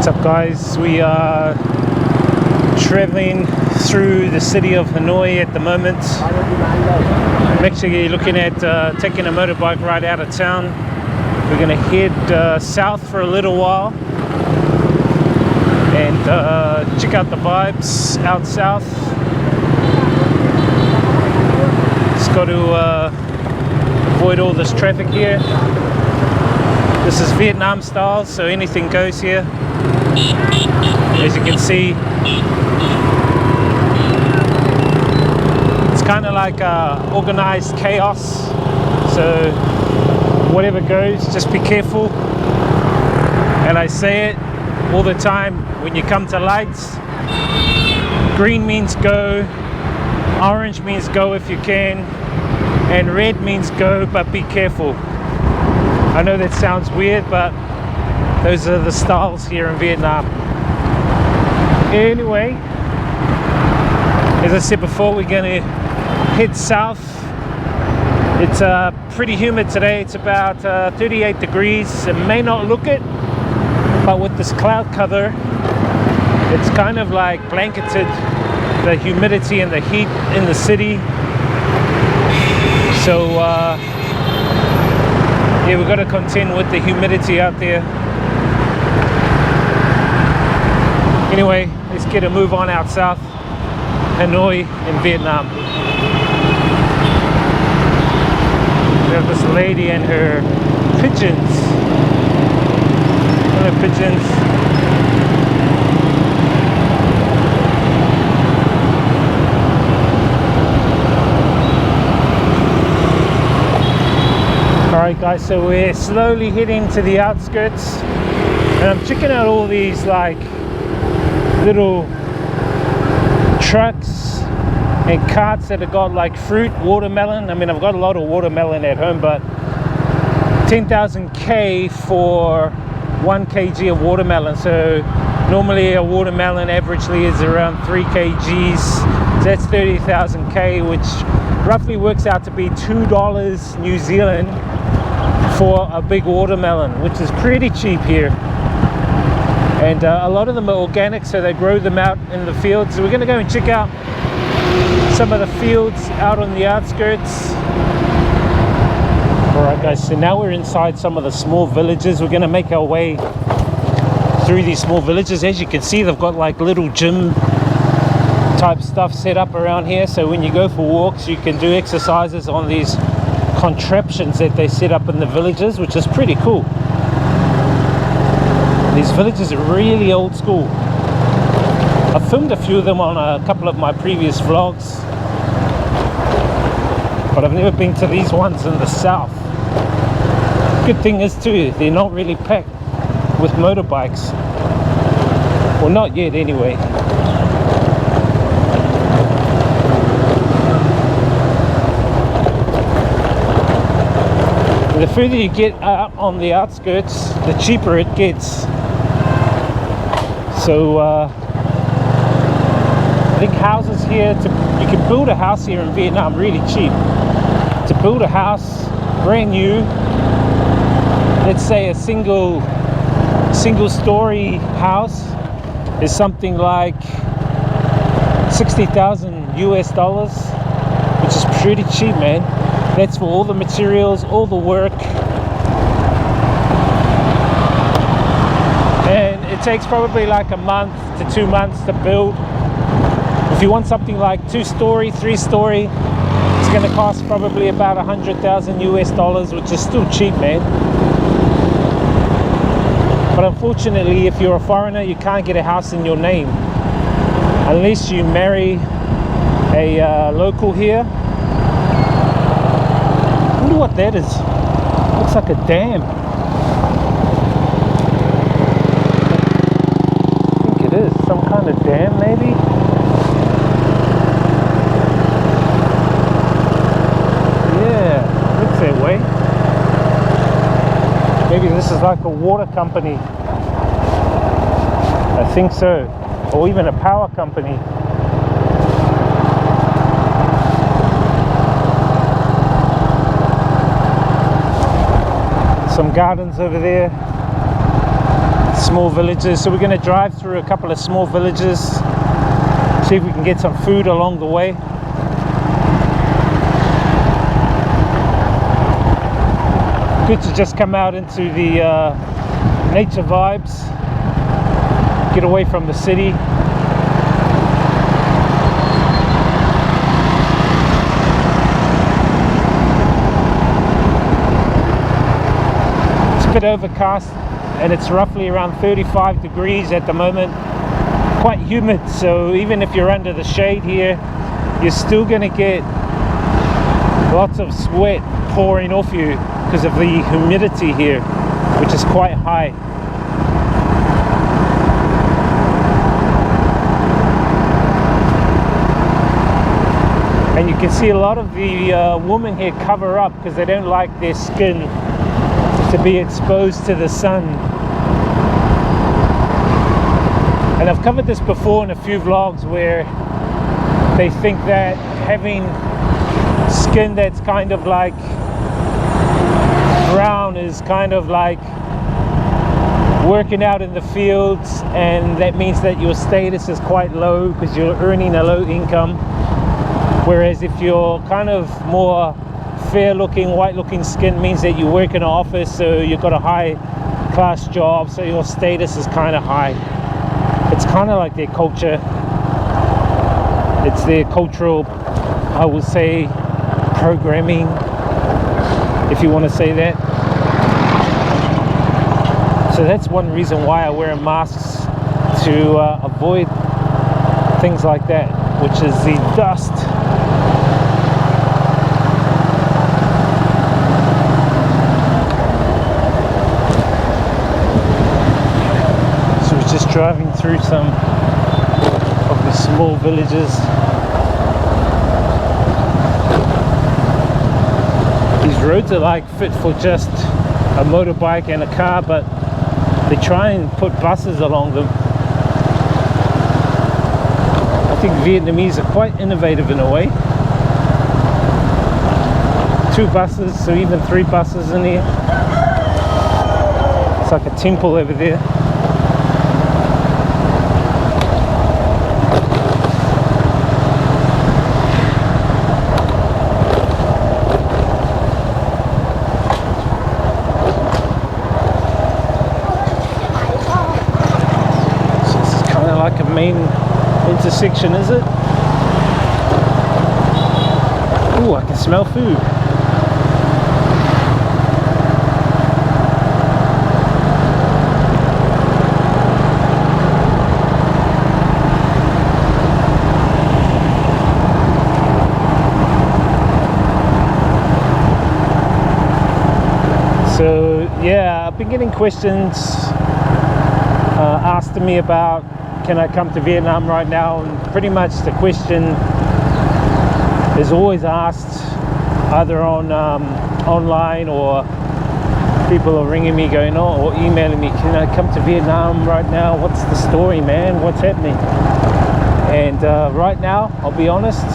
What's up, guys? We are traveling through the city of Hanoi at the moment. I'm actually looking at taking a motorbike ride out of town. We're going to head south for a little while and check out the vibes out south. Just got to avoid all this traffic here. This is Vietnam style, so anything goes here. As you can see, it's kind of like organized chaos, so whatever goes, just be careful. And I say it all the time, when you come to lights, green means go, orange means go if you can, and red means go, but be careful. I know that sounds weird, but those are the styles here in Vietnam. Anyway, as I said before, we're going to head south. It's pretty humid today. It's about 38 degrees. It may not look it, but with this cloud cover, it's kind of like blanketed the humidity and the heat in the city. So yeah, we've got to contend with the humidity out there. Anyway, let's get a move on out south, Hanoi in Vietnam. We have this lady and her pigeons. Hello, pigeons. Alright guys, so we're slowly heading to the outskirts, and I'm checking out all these like little trucks and carts that have got like fruit, watermelon. I mean, I've got a lot of watermelon at home, but 10,000 K for 1 kg of watermelon. So normally a watermelon averagely is around 3 kgs. So that's 30,000 K, which roughly works out to be $2 New Zealand for a big watermelon, which is pretty cheap here. And a lot of them are organic, so they grow them out in the fields. So we're going to go and check out some of the fields out on the outskirts. Alright guys, so now we're inside some of the small villages. We're going to make our way through these small villages. As you can see, they've got like little gym type stuff set up around here, so when you go for walks you can do exercises on these contraptions that they set up in the villages, which is pretty cool. These villages are really old school. I filmed a few of them on a couple of my previous vlogs, but I've never been to these ones in the south. Good thing is too, they're not really packed with motorbikes. Well, not yet anyway. The further you get out on the outskirts, the cheaper it gets. So I think houses here, you can build a house here in Vietnam really cheap. To build a house brand new, let's say a single story house, is something like 60,000 US dollars, which is pretty cheap, man. That's for all the materials, all the work. And it takes probably like a month to 2 months to build. If you want something like 2-story, 3-story, it's going to cost probably about 100,000 US dollars, which is still cheap, man. But unfortunately, if you're a foreigner, you can't get a house in your name unless you marry a local here. I wonder what that is. Looks like a dam. I think it is some kind of dam, maybe. Yeah, looks that way. Maybe this is like a water company. I think so. Or even a power company. Some gardens over there. small villages. So we're going to drive through a couple of small villages, see if we can get some food along the way. Good to just come out into the nature vibes, get away from the city. It's a bit overcast and it's roughly around 35 degrees at the moment. Quite humid, so even if you're under the shade here, you're still going to get lots of sweat pouring off you because of the humidity here, which is quite high. And you can see a lot of the women here cover up because they don't like their skin to be exposed to the sun. And I've covered this before in a few vlogs where they think that having skin that's kind of like brown is kind of like working out in the fields, and that means that your status is quite low because you're earning a low income. Whereas if you're kind of more fair looking, white looking skin, means that you work in an office, so you've got a high class job, so your status is kind of high. It's kind of like their culture. It's their cultural, I would say, programming, if you want to say that. So that's one reason why I wear masks, to avoid things like that, which is the dust. So we're just driving through some of the small villages. These roads are like fit for just a motorbike and a car, but they try and put buses along them. I think Vietnamese are quite innovative in a way. 2 buses, so even 3 buses in here. It's like a temple over there. Like a main intersection, is it? Ooh, I can smell food. So yeah, I've been getting questions asked to me about, can I come to Vietnam right now? And pretty much the question is always asked either on online, or people are ringing me going, oh, or emailing me, can I come to Vietnam right now? What's the story, man? What's happening? And right now, I'll be honest,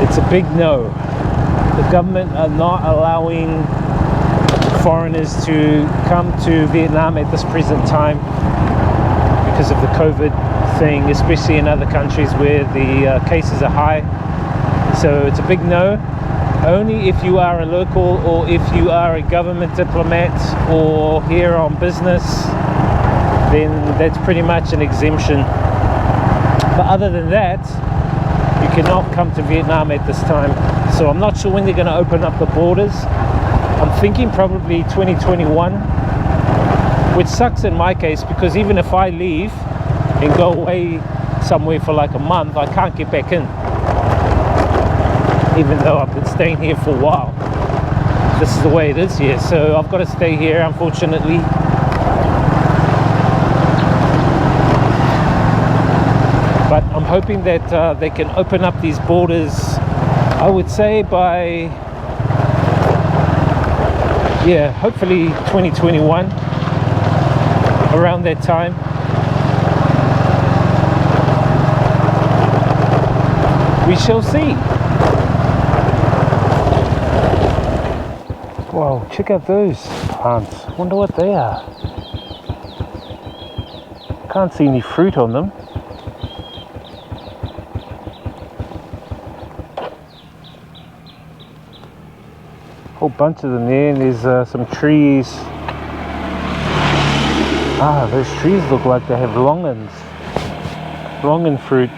it's a big no. The government are not allowing foreigners to come to Vietnam at this present time because of the COVID thing, especially in other countries where the cases are high. So it's a big no. Only if you are a local, or if you are a government diplomat, or here on business, then that's pretty much an exemption. But other than that, you cannot come to Vietnam at this time. So I'm not sure when they're going to open up the borders. I'm thinking probably 2021. Which sucks in my case, because even if I leave and go away somewhere for like a month, I can't get back in, even though I've been staying here for a while. This is the way it is here, so I've got to stay here, unfortunately. But I'm hoping that they can open up these borders, I would say by, yeah, hopefully 2021. Around that time. We shall see. Wow, check out those plants. Wonder what they are. Can't see any fruit on them. Whole bunch of them there, and there's some trees. Ah, those trees look like they have longans. Longan fruit.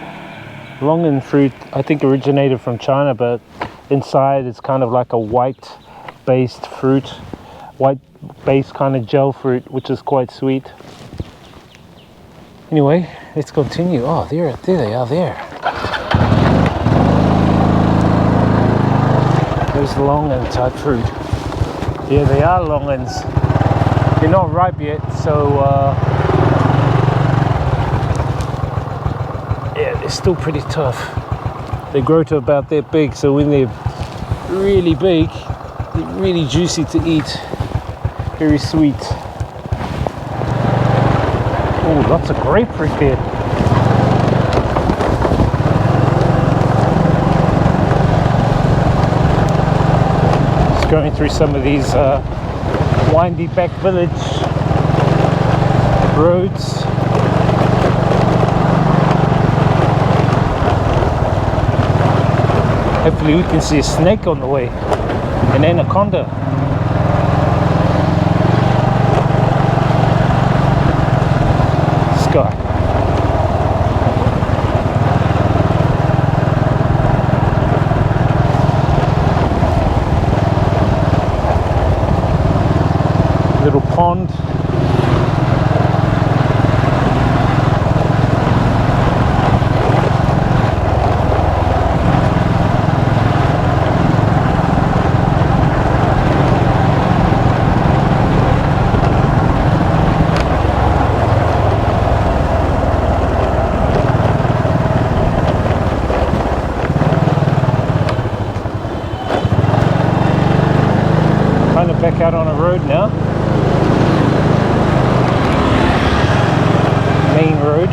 Longan fruit, I think, originated from China, but inside it's kind of like a white-based fruit, white-based kind of gel fruit, which is quite sweet. Anyway, let's continue. Oh, there they are there. Those longan type fruit. Yeah, they are longans. They're not ripe yet, so yeah, they're still pretty tough. They grow to about that big, so when they're really big, they're really juicy to eat. Very sweet. Oh, lots of grapefruit there. Just going through some of these windy back village roads. Hopefully we can see a snake on the way, an anaconda. Sky. Little pond. Kind of back out on a road now. Main road.